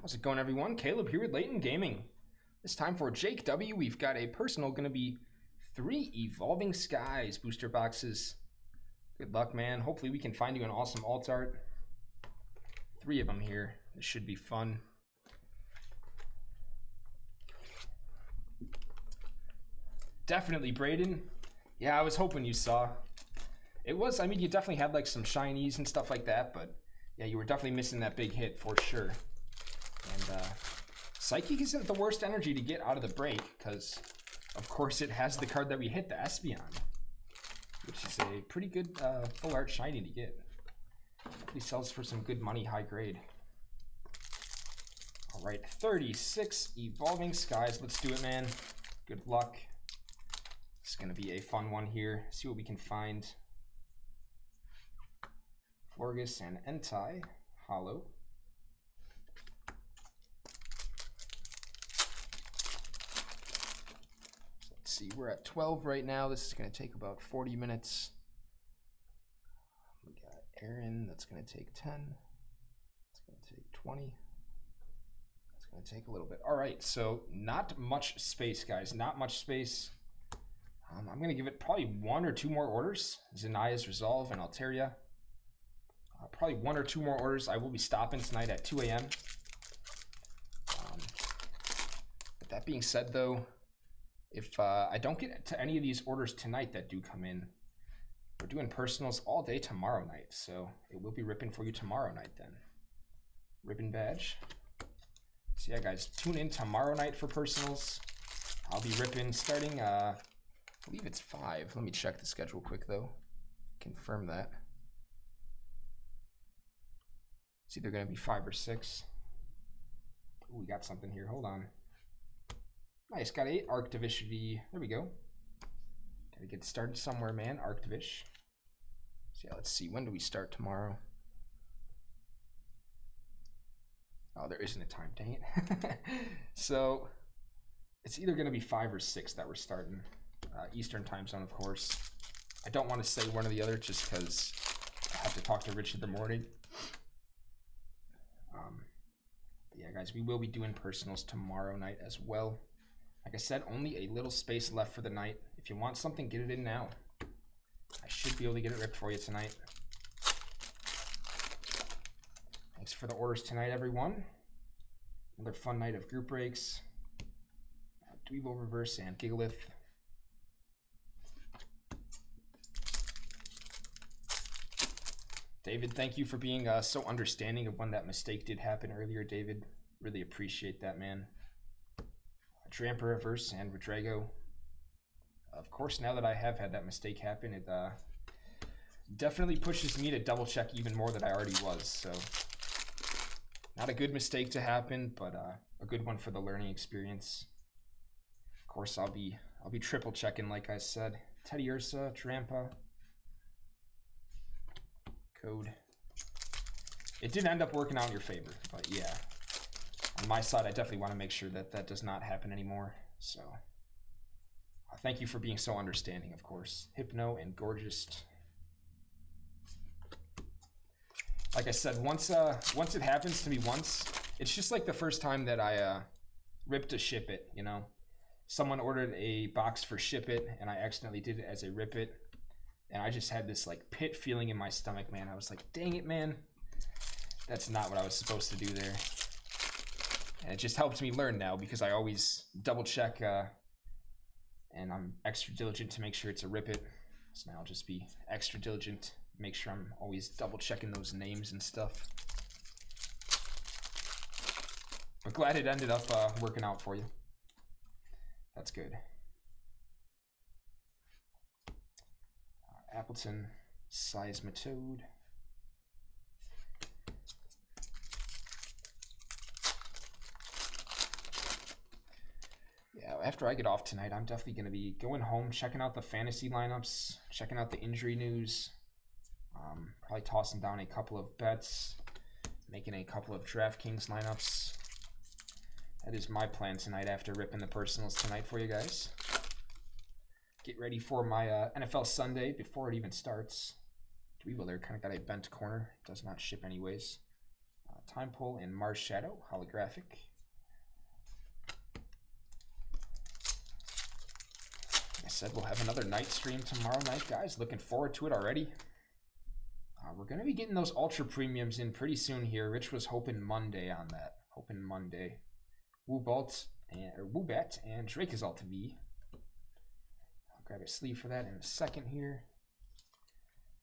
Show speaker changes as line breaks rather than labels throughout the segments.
How's it going, everyone? Caleb here with Layton Gaming. This time for Jake W, we've got a personal, going to be 3 Evolving Skies booster boxes. Good luck, man. Hopefully we can find you an awesome alt art. 3 of them here. This should be fun. Definitely Braden. Yeah, I was hoping you saw. It was, I mean, you definitely had like some shinies and stuff like that, but yeah, you were definitely missing that big hit for sure. And Psychic isn't the worst energy to get out of the break, because of course it has the card that we hit, the Espeon, which is a pretty good full art shiny to get. Definitely sells for some good money, high grade. All right, 36 Evolving Skies. Let's do it, man. Good luck. It's going to be a fun one here. See what we can find. Florges and Entei, hollow. Let's see, we're at 12 right now. This is going to take about 40 minutes. We got Aaron, that's going to take 10. That's going to take 20. That's going to take a little bit. All right, so not much space, guys. Not much space. I'm going to give it probably 1 or 2 more orders. Xanaya's Resolve and Altaria. Probably 1 or 2 more orders. I will be stopping tonight at 2 a.m. With that being said, though, if I don't get to any of these orders tonight that do come in, we're doing personals all day tomorrow night. So it will be ripping for you tomorrow night then. Ribbon badge. So yeah, guys, tune in tomorrow night for personals. I'll be ripping starting, I believe it's 5. Let me check the schedule quick, though. Confirm that. It's either going to be 5 or 6. Ooh, we got something here. Hold on. Nice. Got 8. Arctivish V. There we go. Got to get started somewhere, man. Arctivish. So yeah, let's see. When do we start tomorrow? Oh, there isn't a time. Dang it. So it's either going to be 5 or 6 that we're starting. Eastern time zone, of course. I don't want to say one or the other just because I have to talk to Rich in the morning. But yeah, guys, we will be doing personals tomorrow night as well. Like I said, only a little space left for the night. If you want something, get it in now. I should be able to get it ripped for you tonight. Thanks for the orders tonight, everyone. Another fun night of group breaks. Dweeble Reverse and Gigalith. David, thank you for being so understanding of when that mistake did happen earlier, David. Really appreciate that, man. Tramper Reverse and Redrago. Of course, now that I have had that mistake happen, it definitely pushes me to double check even more than I already was. So, not a good mistake to happen, but a good one for the learning experience. Of course, I'll be triple checking, like I said. Teddiursa, Trampa. Code. It did end up working out in your favor, but yeah, on my side I definitely want to make sure that that does not happen anymore. So thank you for being so understanding, of course. Hypno and Gorgeous. Like I said, once it happens to me once, it's just like the first time that I ripped a Ship It, you know. Someone ordered a box for Ship It and I accidentally did it as a Rip It. And I just had this like pit feeling in my stomach, man. I was like, dang it, man. That's not what I was supposed to do there. And it just helps me learn now because I always double check and I'm extra diligent to make sure it's a Rip It. So now I'll just be extra diligent, make sure I'm always double checking those names and stuff. But glad it ended up working out for you. That's good. Appleton, Seismitoad. Yeah, after I get off tonight, I'm definitely going to be going home, checking out the fantasy lineups, checking out the injury news, probably tossing down a couple of bets, making a couple of DraftKings lineups. That is my plan tonight after ripping the personals tonight for you guys. Get ready for my NFL Sunday before it even starts. Dweeble there kind of got a bent corner. Does not ship anyways. Time Pull and Mars Shadow, holographic. Like I said, we'll have another night stream tomorrow night, guys. Looking forward to it already. We're going to be getting those Ultra Premiums in pretty soon here. Rich was hoping Monday on that. Hoping Monday. Woobat and Drakazalt V. I'll grab a sleeve for that in a second here.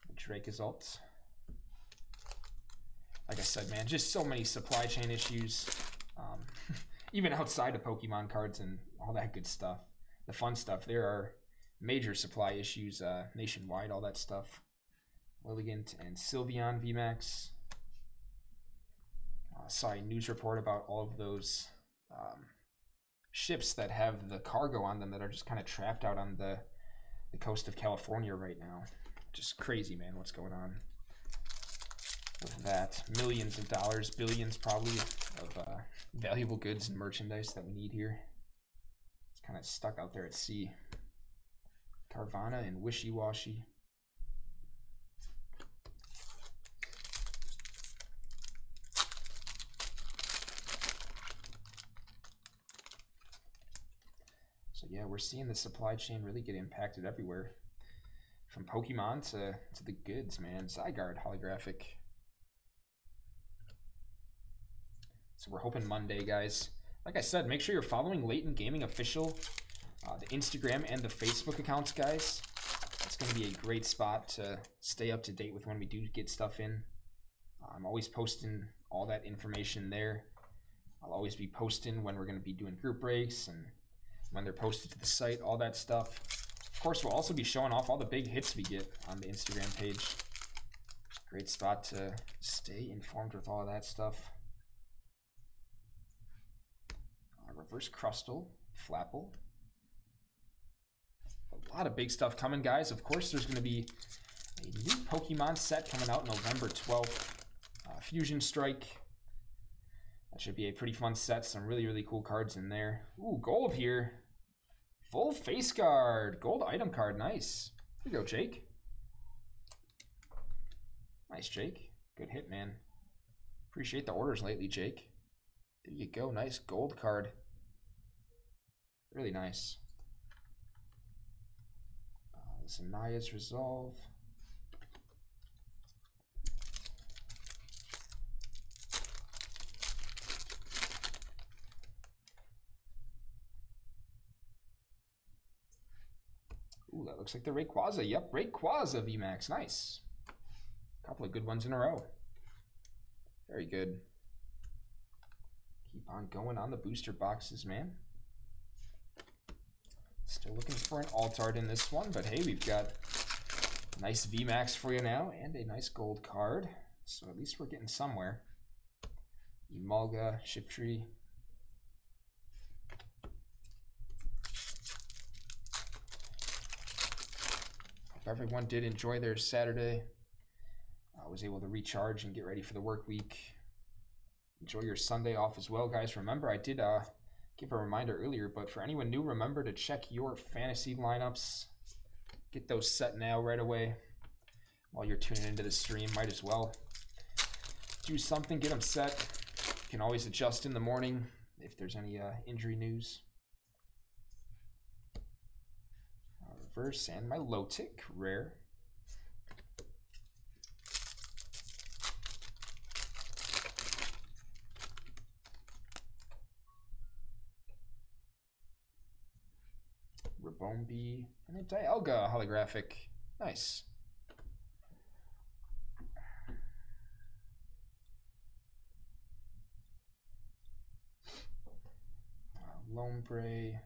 The Drakazalt. Like I said, man, just so many supply chain issues. Even outside of Pokemon cards and all that good stuff. The fun stuff. There are major supply issues nationwide, all that stuff. Lilligant and Sylveon VMAX. Saw a news report about all of those ships that have the cargo on them that are just kind of trapped out on the coast of California right now. Just crazy, man, what's going on with that. Millions of dollars, billions probably of valuable goods and merchandise that we need here. It's kind of stuck out there at sea. Carvana and Wishy Washy. So yeah, we're seeing the supply chain really get impacted everywhere. From Pokemon to the goods, man. Zygarde holographic. So we're hoping Monday, guys. Like I said, make sure you're following Layton Gaming Official, the Instagram and the Facebook accounts, guys. It's going to be a great spot to stay up to date with when we do get stuff in. I'm always posting all that information there. I'll always be posting when we're going to be doing group breaks and when they're posted to the site, all that stuff. Of course, we'll also be showing off all the big hits we get on the Instagram page. Great spot to stay informed with all of that stuff. Reverse Crustle, Flapple. A lot of big stuff coming, guys. Of course, there's going to be a new Pokemon set coming out November 12th. Fusion Strike. That should be a pretty fun set. Some really, really cool cards in there. Ooh, gold here. Full face card. Gold item card. Nice. Here you go, Jake. Nice, Jake. Good hit, man. Appreciate the orders lately, Jake. There you go. Nice gold card. Really nice. This Anaya's Resolve. Ooh, that looks like the Rayquaza. Yep, Rayquaza VMAX. Nice. Couple of good ones in a row. Very good. Keep on going on the booster boxes, man. Still looking for an alt-art in this one, but hey, we've got a nice VMAX for you now and a nice gold card. So at least we're getting somewhere. Emolga, Shiftry. Hope everyone did enjoy their Saturday. I was able to recharge and get ready for the work week. Enjoy your Sunday off as well, guys. Remember, I did give a reminder earlier, but for anyone new, remember to check your fantasy lineups. Get those set now right away. While you're tuning into the stream, might as well do something, get them set. You can always adjust in the morning if there's any injury news. Reverse and my low tick, rare. Rabombi and a Dialga holographic. Nice. Lombre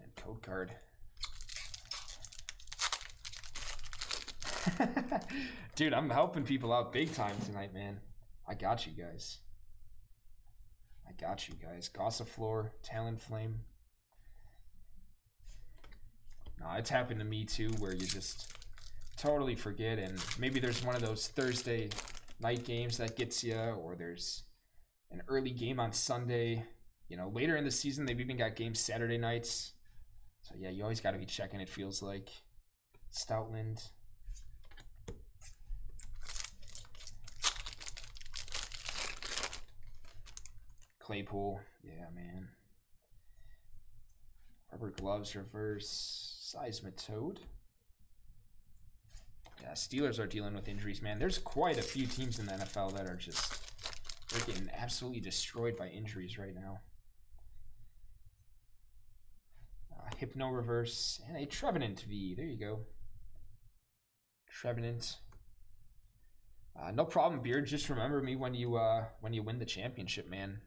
and code card. Dude, I'm helping people out big time tonight, man. I got you guys. I got you guys. Gossifleur, Talonflame. No, it's happened to me too, where you just totally forget, and maybe there's one of those Thursday night games that gets you, or there's an early game on Sunday. You know, later in the season, they've even got games Saturday nights. So yeah, you always got to be checking, it feels like. Stoutland. Claypool. Yeah, man. Rubber gloves reverse. Seismitoad. Yeah, Steelers are dealing with injuries, man. There's quite a few teams in the NFL that are just, they're getting absolutely destroyed by injuries right now. Hypno reverse and a Trevenant V. There you go. Trevenant. No problem, Beard. Just remember me when you win the championship, man.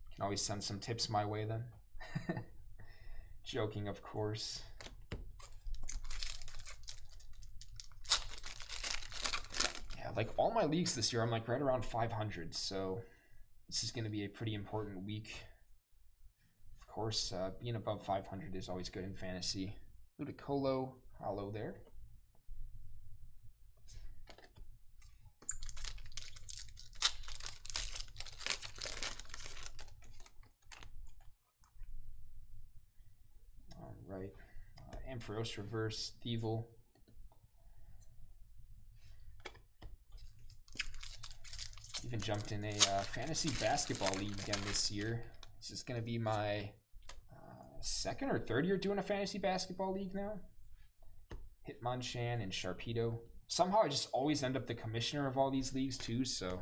You can always send some tips my way then. Joking, of course. Yeah, like all my leagues this year, I'm like right around 500, so this is going to be a pretty important week. Of course, being above 500 is always good in fantasy. Ludicolo, hollow there. All right, Ampharos reverse, Thievel. Even jumped in a fantasy basketball league again this year. This is going to be my second or third year doing a fantasy basketball league now. Hitmonchan and Sharpedo. Somehow I just always end up the commissioner of all these leagues too, so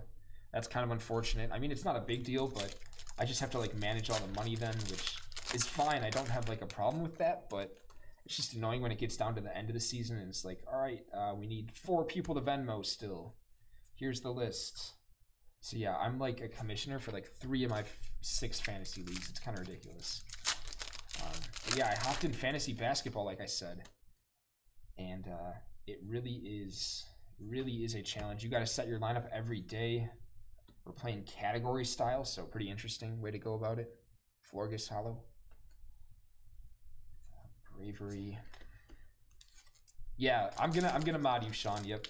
that's kind of unfortunate. I mean, it's not a big deal, but I just have to like manage all the money then, which is fine. I don't have like a problem with that, but it's just annoying when it gets down to the end of the season and it's like, all right, we need 4 people to Venmo still. Here's the list. So yeah, I'm like a commissioner for like 3 of my 6 fantasy leagues. It's kind of ridiculous. But yeah, I hopped in fantasy basketball, like I said, and it really is a challenge. You got to set your lineup every day. We're playing category style, so pretty interesting way to go about it. Florgus hollow, Bravery. Yeah, I'm gonna mod you, Sean. Yep.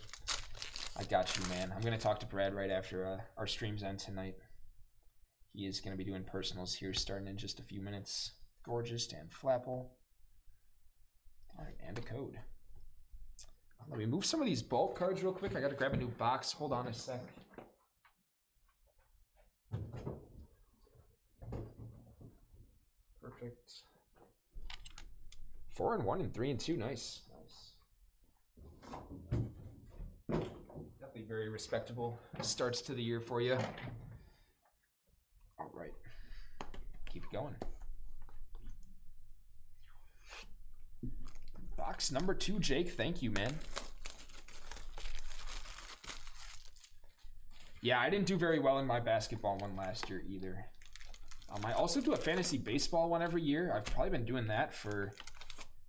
I got you, man. I'm going to talk to Brad right after our streams end tonight. He is going to be doing personals here starting in just a few minutes. Gorgeous and Flapple. All right, and a code. Let me move some of these bulk cards real quick. I got to grab a new box. Hold on a sec. Perfect. 4 and 1 and 3 and 2. Nice. Definitely very respectable starts to the year for you. All right. Keep it going. Box number 2, Jake. Thank you, man. Yeah, I didn't do very well in my basketball one last year either. I also do a fantasy baseball one every year. I've probably been doing that for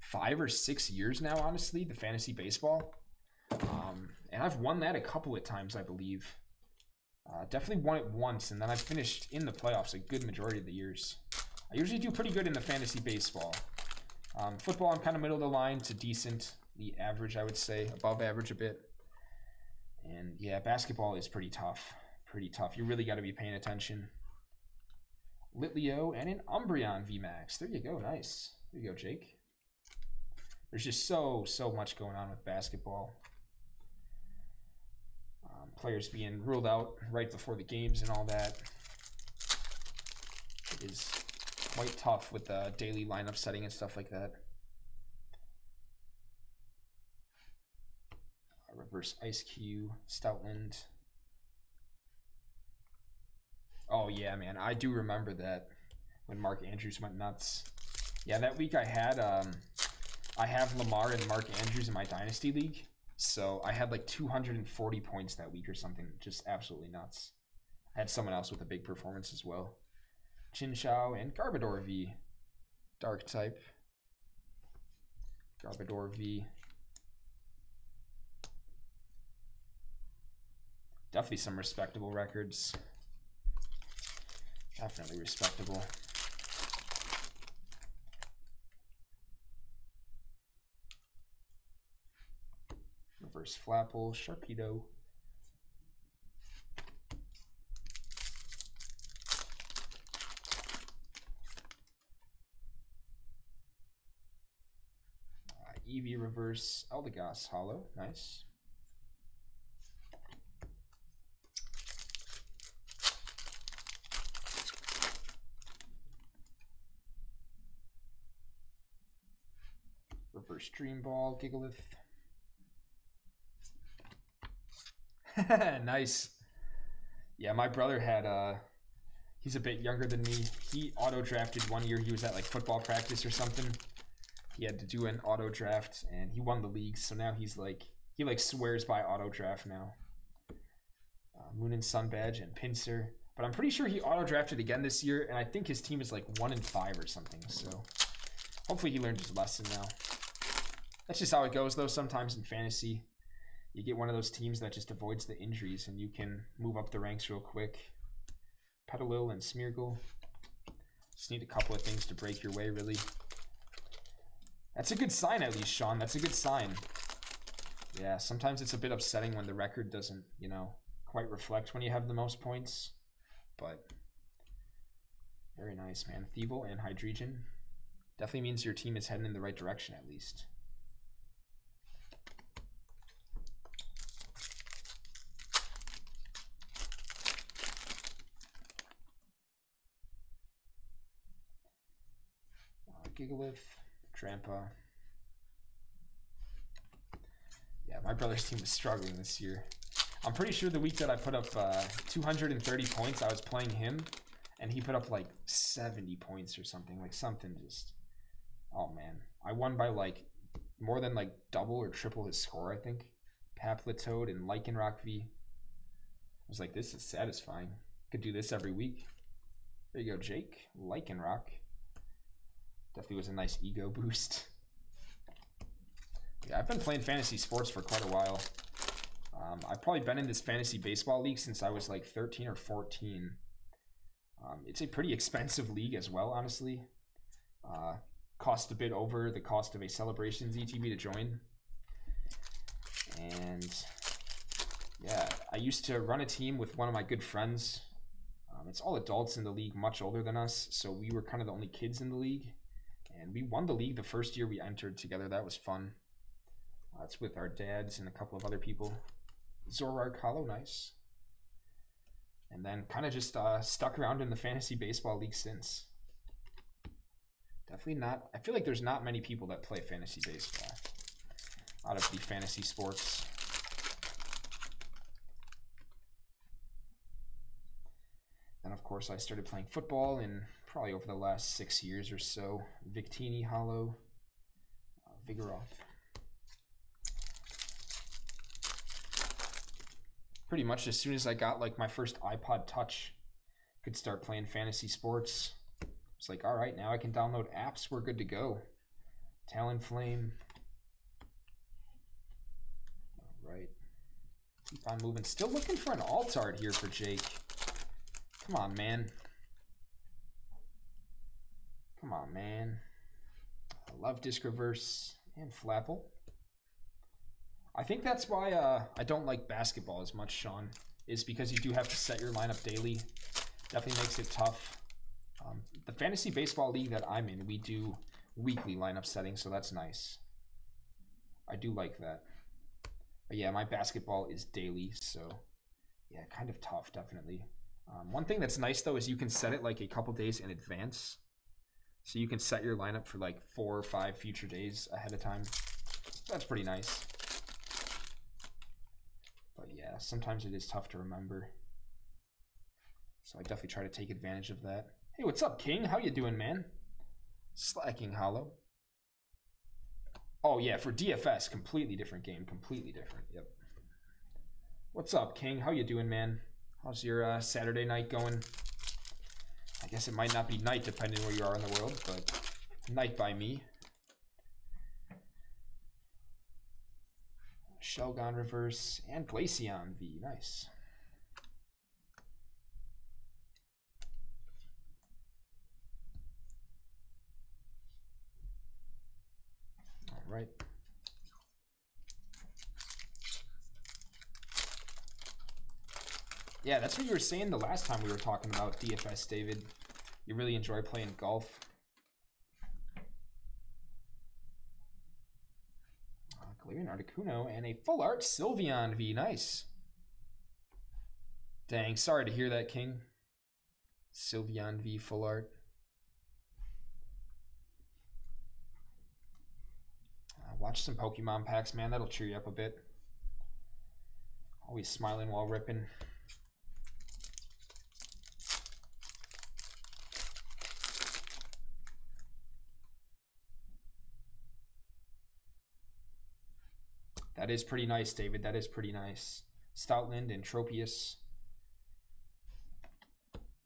5 or 6 years now, honestly, the fantasy baseball. And I've won that a couple of times, I believe. Definitely won it once, and then I finished in the playoffs a good majority of the years. I usually do pretty good in the fantasy baseball. Football, I'm kind of middle of the line to decently average, I would say. Above average a bit. And yeah, basketball is pretty tough. Pretty tough. You really got to be paying attention. Litleo and an Umbreon VMAX. There you go. Nice. There you go, Jake. There's just so much going on with basketball. Players being ruled out right before the games and all that. It is quite tough with the daily lineup setting and stuff like that. Reverse Ice Cube, Stoutland. Oh yeah, man, I do remember that when Mark Andrews went nuts. Yeah, that week I have Lamar and Mark Andrews in my Dynasty League. So I had like 240 points that week or something. Just absolutely nuts. I had someone else with a big performance as well. Chinchou and Garbodor V. Dark type. Garbodor V. Definitely some respectable records. Definitely respectable. Reverse Flapple, Sharpedo. Eevee reverse, Eldegoss hollow, nice. Reverse Dream Ball, Gigalith. Nice. Yeah, my brother had he's a bit younger than me. He auto drafted one year. He was at like football practice or something. He had to do an auto draft and he won the league. So now he's like, he like swears by auto draft now. Moon and Sun Badge and Pinsir. But I'm pretty sure he auto drafted again this year. And I think his team is like 1-5 or something. So hopefully he learned his lesson now. That's just how it goes though. Sometimes in fantasy, you get one of those teams that just avoids the injuries and you can move up the ranks real quick. Petalil and Smeargle. Just need a couple of things to break your way, really. That's a good sign at least, Sean. That's a good sign. Yeah, sometimes it's a bit upsetting when the record doesn't, you know, quite reflect when you have the most points. But very nice, man. Thievul and Hydreigon. Definitely means your team is heading in the right direction at least. Gigalith, Trampa. Yeah, my brother's team was struggling this year. I'm pretty sure the week that I put up 230 points, I was playing him, and he put up like 70 points or something. Like something just... Oh, man. I won by like more than like double or triple his score, I think. Paplitoad and Lycanroc V. I was like, this is satisfying. Could do this every week. There you go, Jake. Lycanroc. Definitely was a nice ego boost. Yeah, I've been playing fantasy sports for quite a while. I've probably been in this fantasy baseball league since I was like 13 or 14. It's a pretty expensive league as well, honestly. Cost a bit over the cost of a Celebrations ETB to join. And yeah, I used to run a team with one of my good friends. It's all adults in the league, much older than us. So we were kind of the only kids in the league. And we won the league the first year we entered together. That was fun. It's with our dads and a couple of other people. Zoroark Hollow, nice. And then kind of just stuck around in the fantasy baseball league since. Definitely not. I feel like there's not many people that play fantasy baseball out of the fantasy sports. Then, of course, I started playing football in probably over the last 6 years or so. Victini, Hollow, Vigoroth. Pretty much as soon as I got like my first iPod Touch, could start playing fantasy sports. It's like, all right, now I can download apps. We're good to go. Talonflame. All right. Keep on moving. Still looking for an Altart here for Jake. Come on, man. Come on, man. I love Disc Reverse and Flapple. I think that's why I don't like basketball as much, Sean, is because you do have to set your lineup daily. Definitely makes it tough. The fantasy baseball league that I'm in, we do weekly lineup setting, so that's nice. I do like that. But yeah, my basketball is daily, so yeah, kind of tough, definitely. One thing that's nice, though, is you can set it like a couple days in advance. So you can set your lineup for like 4 or 5 future days ahead of time. That's pretty nice. But yeah, sometimes it is tough to remember. So I definitely try to take advantage of that. Hey, what's up, King? How you doing, man? Slacking Hollow. Oh yeah, for DFS, completely different game. Completely different, yep. What's up, King? How you doing, man? How's your Saturday night going? I guess it might not be night depending where you are in the world, but night by me. Shelgon Reverse and Glaceon V, nice. All right. Yeah, that's what you were saying the last time we were talking about DFS, David. You really enjoy playing golf. Galarian Articuno and a full art Sylveon V, nice. Dang, sorry to hear that, King. Sylveon V full art. Watch some Pokemon packs, man. That'll cheer you up a bit. Always smiling while ripping. That is pretty nice, David. That is pretty nice. Stoutland and Tropius.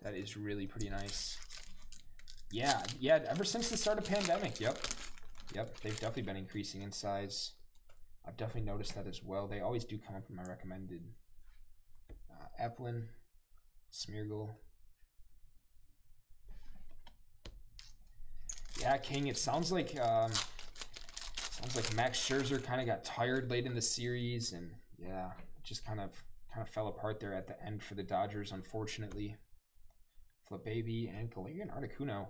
That is really pretty nice. Yeah, ever since the start of pandemic, yep. They've definitely been increasing in size. I've definitely noticed that as well. They always do come up in my recommended. Applin, Smeargle. Yeah, King, it sounds like Max Scherzer kind of got tired late in the series, and yeah, it just kind of fell apart there at the end for the Dodgers, unfortunately. Flip-Baby and Galarian Articuno.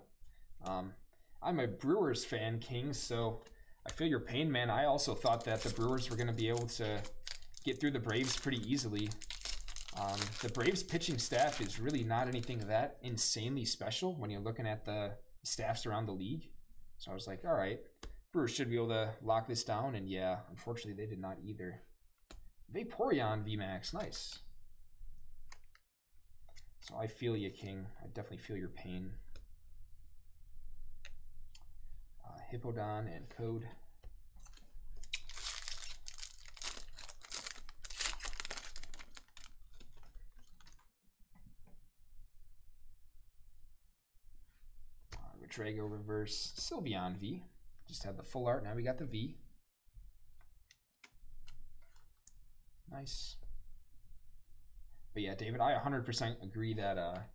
I'm a Brewers fan, King, so I feel your pain, man. I also thought that the Brewers were going to be able to get through the Braves pretty easily. The Braves pitching staff is really not anything that insanely special when you're looking at the staffs around the league. So I was like, all right, Brewers should be able to lock this down, and yeah, unfortunately they did not either. Vaporeon VMAX, nice. So I feel you, King. I definitely feel your pain. Hippowdon and Code. Retrago Reverse, Sylveon V. Just had the full art, now we got the V. Nice. But yeah, David, I 100% agree that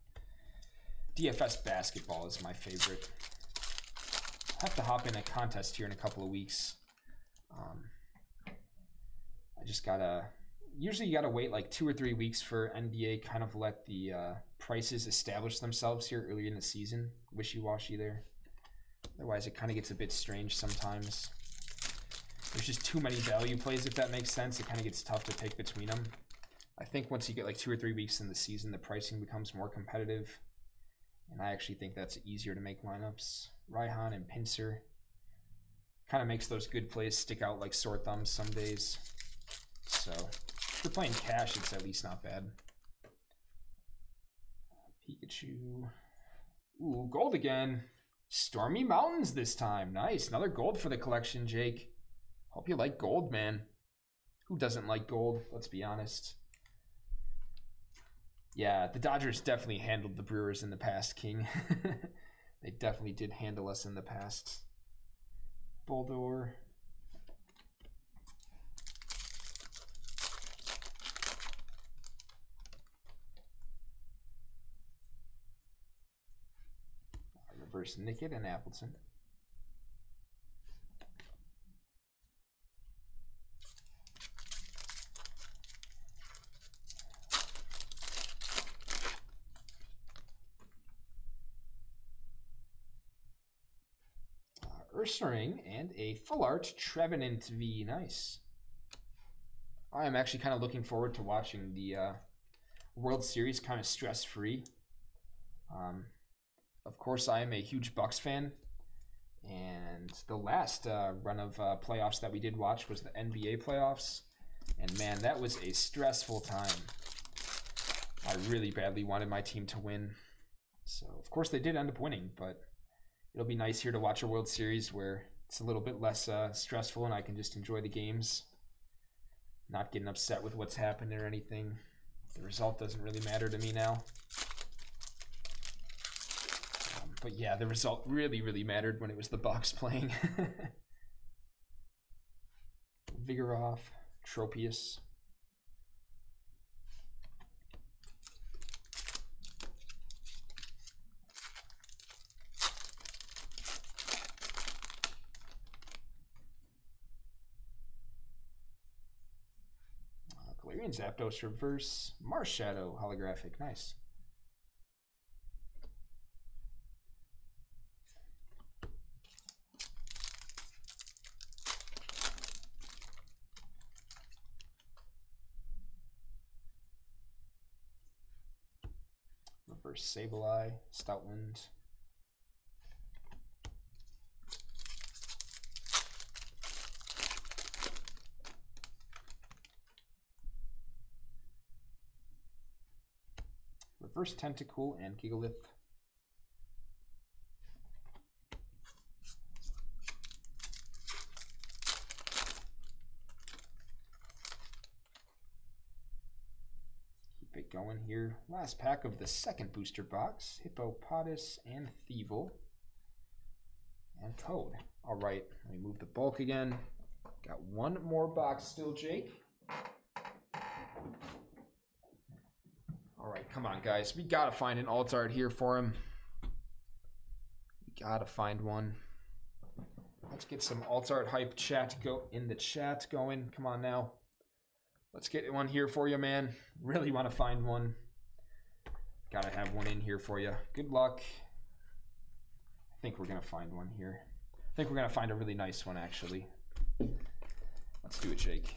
DFS basketball is my favorite. I'll have to hop in a contest here in a couple of weeks. I just gotta, usually you gotta wait like 2 or 3 weeks for NBA kind of let the prices establish themselves here early in the season. Wishy-washy there. Otherwise it kind of gets a bit strange sometimes. There's just too many value plays, if that makes sense. It kind of gets tough to pick between them. I think once you get like 2 or 3 weeks in the season, the pricing becomes more competitive. And I actually think that's easier to make lineups. Raihan and Pinsir. Kind of makes those good plays stick out like sore thumbs some days. So if you're playing cash, it's at least not bad. Pikachu. Ooh, gold again. Stormy Mountains this time. Nice. Another gold for the collection, Jake. Hope you like gold, man. Who doesn't like gold? Let's be honest. Yeah, the Dodgers definitely handled the Brewers in the past, King. They definitely did handle us in the past. Boldor. Reverse Nickett and Appleton. Ursaring and a full art Trevenant V. Nice. I am actually kind of looking forward to watching the World Series kind of stress-free. Of course, I am a huge Bucks fan, and the last run of playoffs that we did watch was the NBA playoffs, and man, that was a stressful time. I really badly wanted my team to win, so of course they did end up winning, but it'll be nice here to watch a World Series where it's a little bit less stressful and I can just enjoy the games, not getting upset with what's happened or anything. The result doesn't really matter to me now. But yeah, the result really, really mattered when it was the Bucks playing. Vigoroth, Tropius. Galarian Zapdos Reverse, Marshadow Holographic, nice. Reverse Sableye, Stoutland. Reverse Tentacool and Gigalith. Keep it going here. Last pack of the second booster box. Hippopotas and Thievul. And Code. All right, let me move the bulk again. Got one more box still, Jake. All right, come on, guys. We got to find an alt art here for him. We got to find one. Let's get some alt art hype chat go in the chat going. Come on now. Let's get one here for you, man. Really want to find one. Got to have one in here for you. Good luck. I think we're going to find one here. I think we're going to find a really nice one, actually. Let's do it, Jake.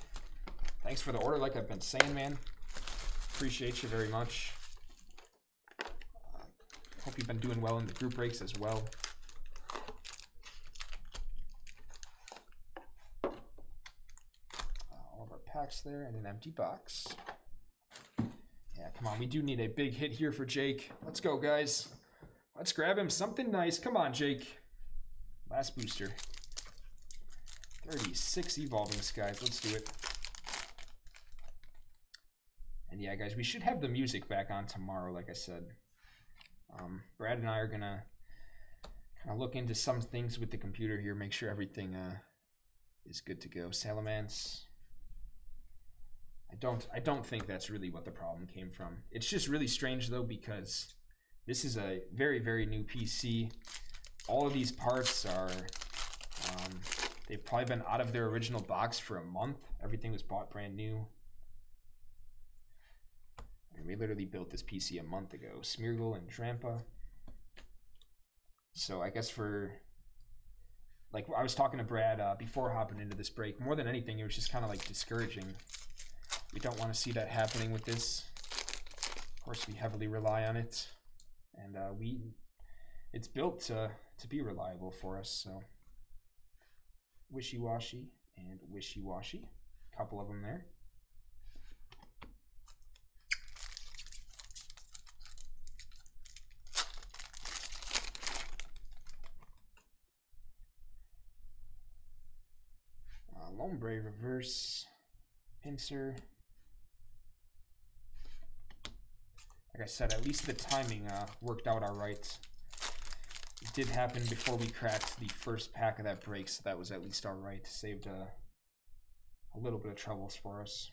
Thanks for the order, like I've been saying, man. Appreciate you very much. Hope you've been doing well in the group breaks as well. All of our packs there and an empty box. Yeah, come on. We do need a big hit here for Jake. Let's go, guys. Let's grab him something nice. Come on, Jake. Last booster. 36 Evolving Skies. Let's do it. And yeah, guys, we should have the music back on tomorrow, like I said. Brad and I are gonna kind of look into some things with the computer here, make sure everything is good to go. Salamence. I don't think that's really what the problem came from. It's just really strange though, because this is a very, very new PC. All of these parts are they've probably been out of their original box for a month. Everything was bought brand new. We literally built this PC a month ago. Smeargle and Trampa. So I guess for, like I was talking to Brad before hopping into this break, more than anything, it was just kind of like discouraging. We don't want to see that happening with this. Of course, we heavily rely on it. And it's built to be reliable for us, so. Wishy-washy and wishy-washy. A couple of them there. Lombre reverse, Pinsir. Like I said, at least the timing worked out all right. It did happen before we cracked the first pack of that break, so that was at least all right. Saved a little bit of troubles for us.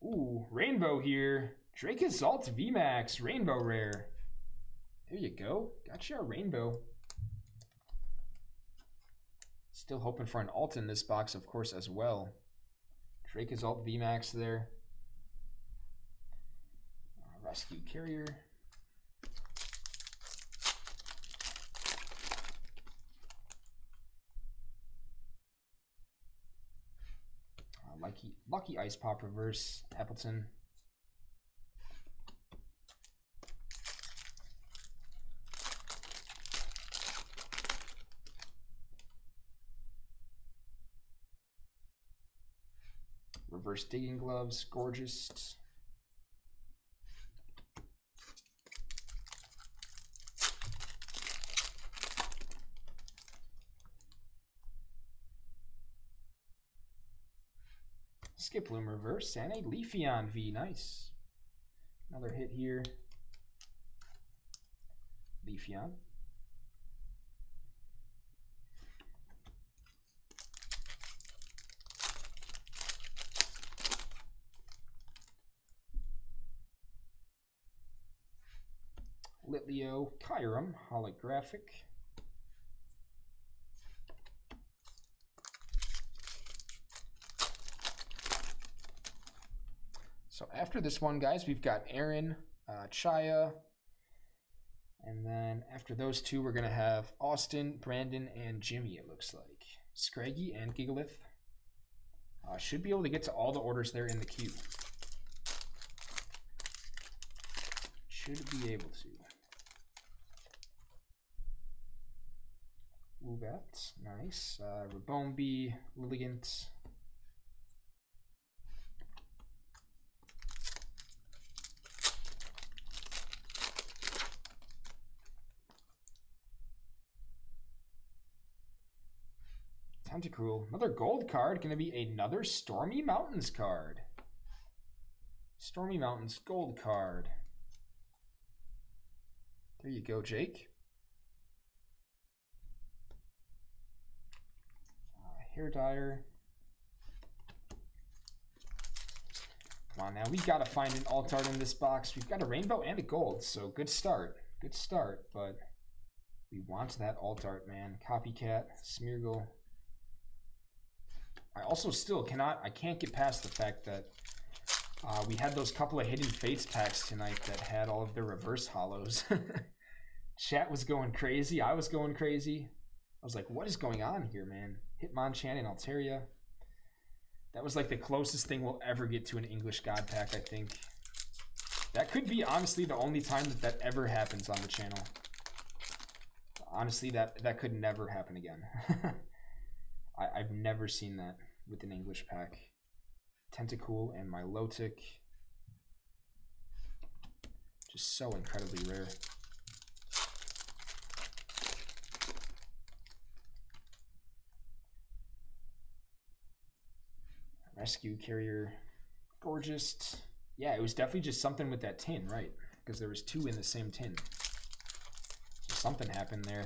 Ooh, Rainbow here. Dracozolt VMAX, Rainbow Rare. There you go. Gotcha, Rainbow. Still hoping for an alt in this box, of course, as well. Dracozolt VMAX there. Rescue Carrier. Lucky Ice Pop reverse, Appleton. Reverse Digging Gloves, Gorgeous. Skiploom reverse and a Leafeon V, nice. Another hit here. Leafeon. Litleo, Kyurem, holographic. So after this one, guys, we've got Aaron, Chaya, and then after those two, we're going to have Austin, Brandon, and Jimmy, it looks like. Scraggy and Gigalith. Should be able to get to all the orders there in the queue. Should be able to. Woobat, nice. Rabombi, Lilligant. Tentacruel. Another gold card. Going to be another Stormy Mountains card. Stormy Mountains gold card. There you go, Jake. Hair Dyer. Come on now, we gotta find an alt art in this box. We've got a rainbow and a gold, so good start. Good start, but we want that alt art, man. Copycat, Smeargle. I also still I can't get past the fact that we had those couple of Hidden Fates packs tonight that had all of their reverse hollows. Chat was going crazy. I was going crazy. I was like, what is going on here, man? Hitmonchan and Altaria. That was like the closest thing we'll ever get to an English God pack, I think. That could be, honestly, the only time that ever happens on the channel. Honestly, that could never happen again. I've never seen that with an English pack. Tentacool and Milotic. Just so incredibly rare. Rescue Carrier. Gorgeous. Yeah, it was definitely just something with that tin, right? Because there was 2 in the same tin. So something happened there.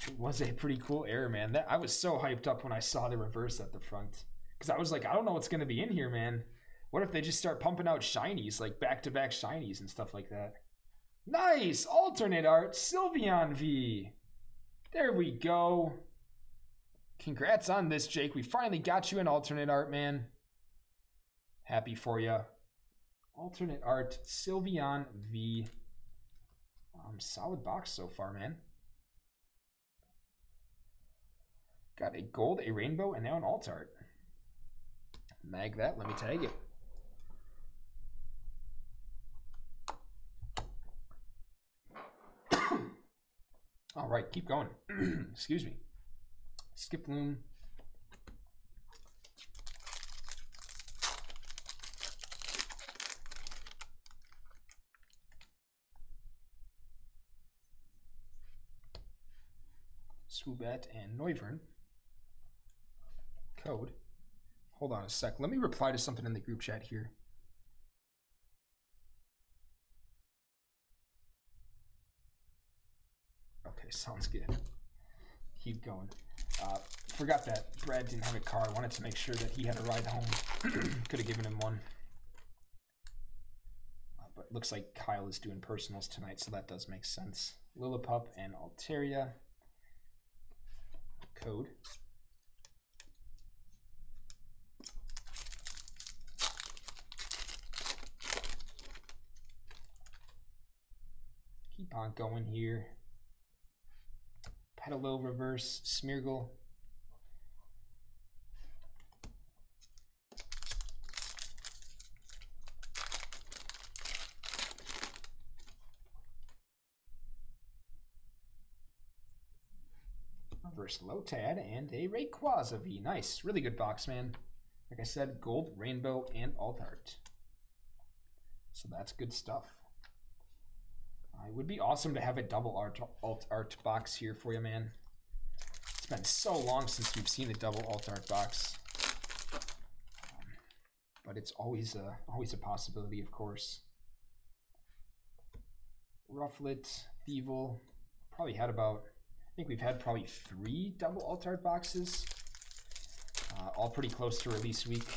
It was a pretty cool error, man. I was so hyped up when I saw the reverse at the front. Because I was like, I don't know what's going to be in here, man. What if they just start pumping out shinies, like back-to-back shinies and stuff like that? Nice! Alternate art, Sylveon V. There we go. Congrats on this, Jake. We finally got you an alternate art, man. Happy for you. Alternate art, Sylveon V. Solid box so far, man. Got a gold, a rainbow, and now an alt art. Mag that, let me tag it. All right, keep going. Excuse me. Skiploom. Swoobat and Noivern. Code. Hold on a sec. Let me reply to something in the group chat here. Okay, sounds good. Keep going. Forgot that Brad didn't have a car. I wanted to make sure that he had a ride home. Could have given him one. But looks like Kyle is doing personals tonight, so that does make sense. Lillipup and Altaria. Code. Keep on going here. Petalil reverse, Smeargle. Reverse Lotad and a Rayquaza V. Nice, really good box, man. Like I said, gold, rainbow, and alt art. So that's good stuff. It would be awesome to have a double alt art box here for you, man. It's been so long since we've seen a double alt art box. But it's always a possibility, of course. Rufflet, Thievul, probably had about, I think we've had probably 3 double alt art boxes. All pretty close to release week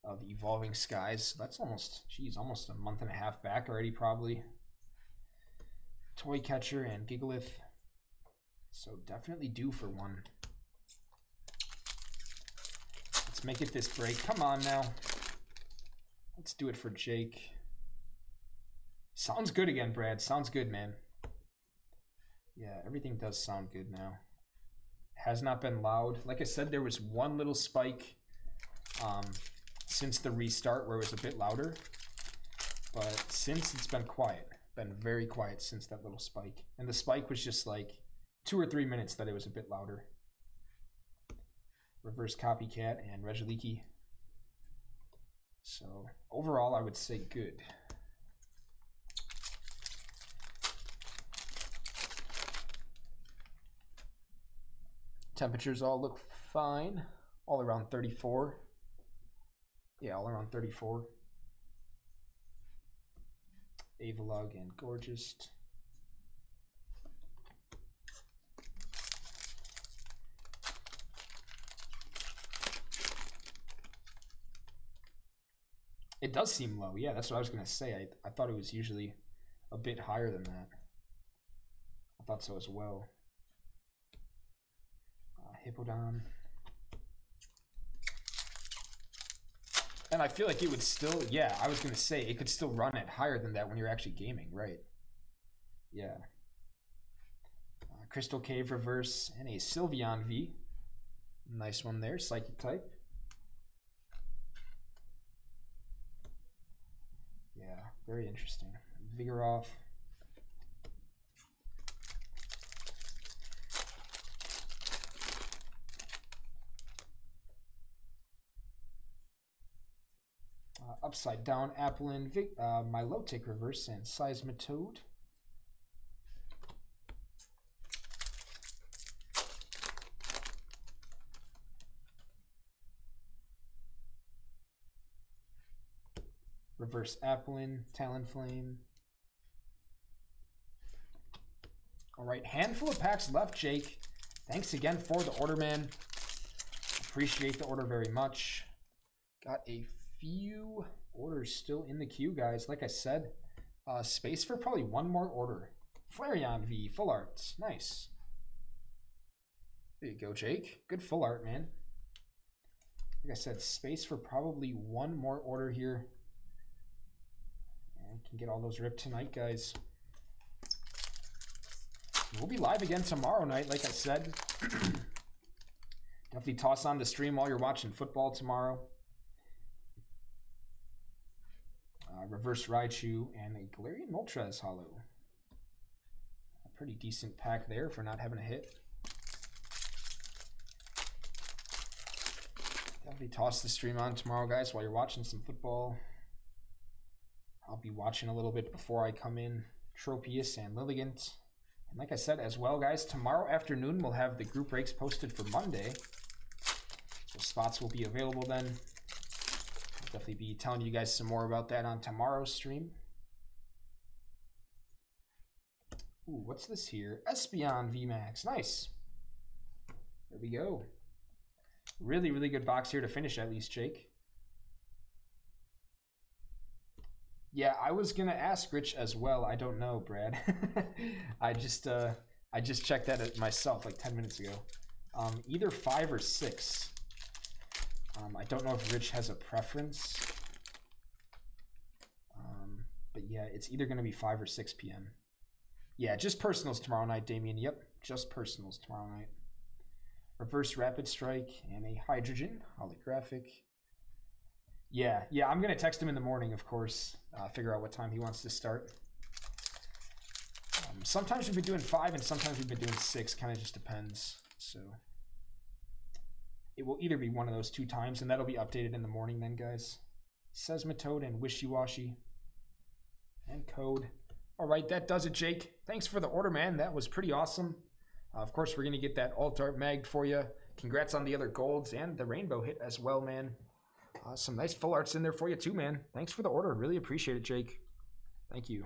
of Evolving Skies. That's almost, geez, almost a month and a half back already, probably. Toy Catcher and Gigalith. So definitely due for one. Let's make it this break. Come on now. Let's do it for Jake. Sounds good again, Brad. Sounds good, man. Yeah, everything does sound good now. Has not been loud. Like I said, there was one little spike since the restart where it was a bit louder. But since, it's been quiet. Been very quiet since that little spike. And the spike was just like 2 or 3 minutes that it was a bit louder. Reverse Copycat and Regieleki. So overall, I would say good. Temperatures all look fine. All around 34. Yeah, all around 34. Avalug and Gorgeous. It does seem low. Yeah, that's what I was going to say. I thought it was usually a bit higher than that. I thought so as well. Hippodon. And I feel like it would still, yeah, I was going to say, it could still run at higher than that when you're actually gaming, right? Yeah. Crystal Cave Reverse and a Sylveon V. Nice one there, Psychic type. Yeah, very interesting. Vigoroth. Upside Down, Applin, Milotic Reverse, and Seismitoad. Reverse Applin, Talonflame. All right, handful of packs left, Jake. Thanks again for the order, man. Appreciate the order very much. Got a few orders still in the queue, guys. Like I said, space for probably one more order. Flareon V, full art. Nice. There you go, Jake. Good full art, man. Like I said, space for probably one more order here. And can get all those ripped tonight, guys. We'll be live again tomorrow night, like I said. Definitely toss on the stream while you're watching football tomorrow. Reverse Raichu and a Galarian Moltres Hollow. A pretty decent pack there for not having a hit. Definitely toss the stream on tomorrow, guys, while you're watching some football. I'll be watching a little bit before I come in. Tropius and Lilligant. And like I said as well, guys, tomorrow afternoon we'll have the group breaks posted for Monday. So spots will be available then. I'll definitely be telling you guys some more about that on tomorrow's stream. Ooh, what's this here? Espeon VMAX. Nice. There we go. Really, really good box here to finish at least, Jake. Yeah, I was gonna ask Rich as well. I don't know, Brad. I just checked that myself like 10 minutes ago. Either 5 or 6. I don't know if Rich has a preference. But yeah, it's either gonna be 5 or 6 p.m. Yeah, just personals tomorrow night, Damien. Yep, just personals tomorrow night. Reverse Rapid Strike and a Hydrogen holographic. Yeah, I'm going to text him in the morning, of course. Figure out what time he wants to start. Sometimes we've been doing 5 and sometimes we've been doing 6. Kind of just depends. So it will either be one of those 2 times, and that'll be updated in the morning then, guys. Seismitoad and Wishy-Washy. And code. All right, that does it, Jake. Thanks for the order, man. That was pretty awesome. Of course, we're going to get that alt-art magged for you. Congrats on the other golds and the rainbow hit as well, man. Some nice full arts in there for you too, man. Thanks for the order. Really appreciate it, Jake. Thank you.